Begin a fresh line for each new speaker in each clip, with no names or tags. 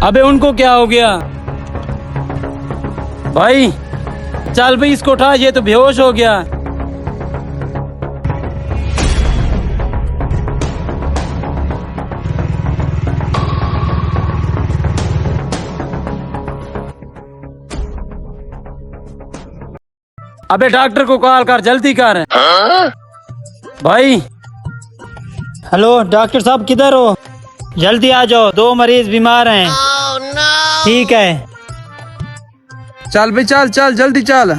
अबे उनको क्या हो गया? भाई चल भाई इसको उठा, ये तो बेहोश हो गया। अबे डॉक्टर को कॉल कर, जल्दी कर। भाई
हेलो डॉक्टर साहब, किधर हो? जल्दी आ जाओ, 2 मरीज बीमार हैं। ठीक है।
चल भाई चल चल जल्दी चल।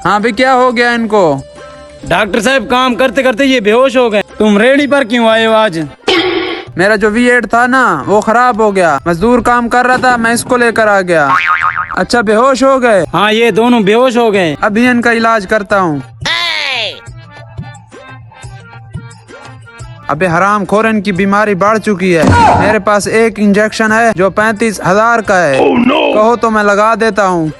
हाँ भाई क्या हो गया इनको?
डॉक्टर साहब काम करते करते ये बेहोश हो गए। तुम रेडी पर क्यों आए हो आज?
मेरा जो V8 था ना वो खराब हो गया। मजदूर काम कर रहा था, मैं इसको लेकर आ गया। अच्छा बेहोश हो गए?
हाँ ये दोनों बेहोश हो गए।
अभी इनका इलाज करता हूँ। अबे हराम खोर, इनकी बीमारी बढ़ चुकी है। मेरे पास एक इंजेक्शन है जो 35,000 का है। कहो तो मैं लगा देता हूँ।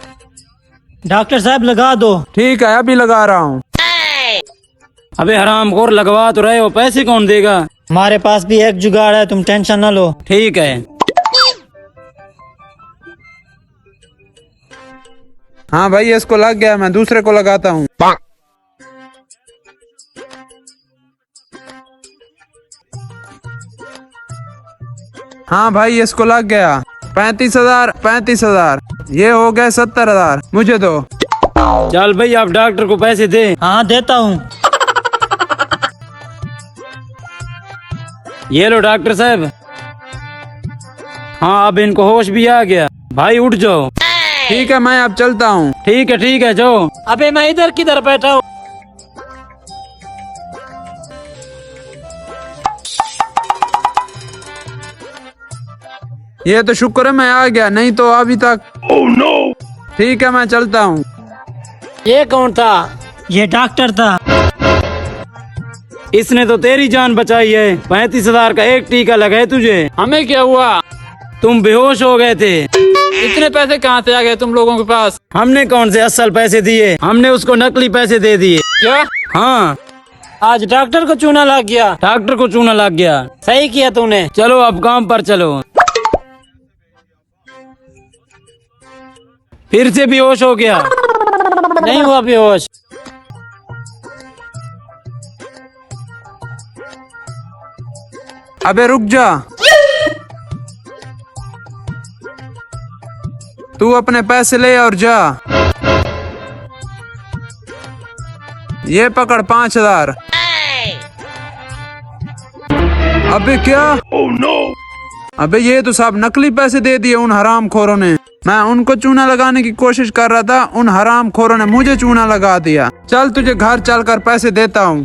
डॉक्टर साहब लगा दो।
ठीक है अभी लगा रहा हूँ।
अबे हराम खोर, लगवा तो रहे हो, पैसे कौन देगा?
हमारे पास भी एक जुगाड़ है, तुम टेंशन न लो।
ठीक है।
हाँ भाई इसको लग गया, मैं दूसरे को लगाता हूँ। हाँ भाई इसको लग गया। 35,000 ये हो गए 70,000। मुझे दो।
चल भाई आप डॉक्टर को पैसे दे।
हाँ देता हूँ।
ये लो डॉक्टर साहब। हाँ अब इनको होश भी आ गया। भाई उठ जाओ।
ठीक है मैं अब चलता हूँ।
ठीक है जाओ।
अबे मैं इधर किधर बैठा हूँ?
ये तो शुक्र है मैं आ गया, नहीं तो अभी तक। Oh no. ठीक है मैं चलता हूँ।
ये कौन था? ये डॉक्टर था।
इसने तो तेरी जान बचाई है। 35,000 का एक टीका लगा है तुझे।
हमें क्या हुआ?
तुम बेहोश हो गए थे।
इतने पैसे कहाँ से आ गए तुम लोगों के पास?
हमने कौन से असल पैसे दिए, हमने उसको नकली पैसे दे दिए।
क्या?
हाँ
आज डॉक्टर को चूना लग गया।
डॉक्टर को चूना लग गया।
सही किया तूने।
चलो अब काम पर चलो। फिर से बेहोश हो गया।
नहीं हुआ बेहोश।
अबे रुक जा, तू अपने पैसे ले और जा। ये पकड़ 5,000। अबे क्या? oh, no. अबे ये तो सब नकली पैसे दे दिए उन हराम खोरों ने। मैं उनको चूना लगाने की कोशिश कर रहा था, उन हराम खोरों ने मुझे चूना लगा दिया। चल तुझे घर चलकर पैसे देता हूँ।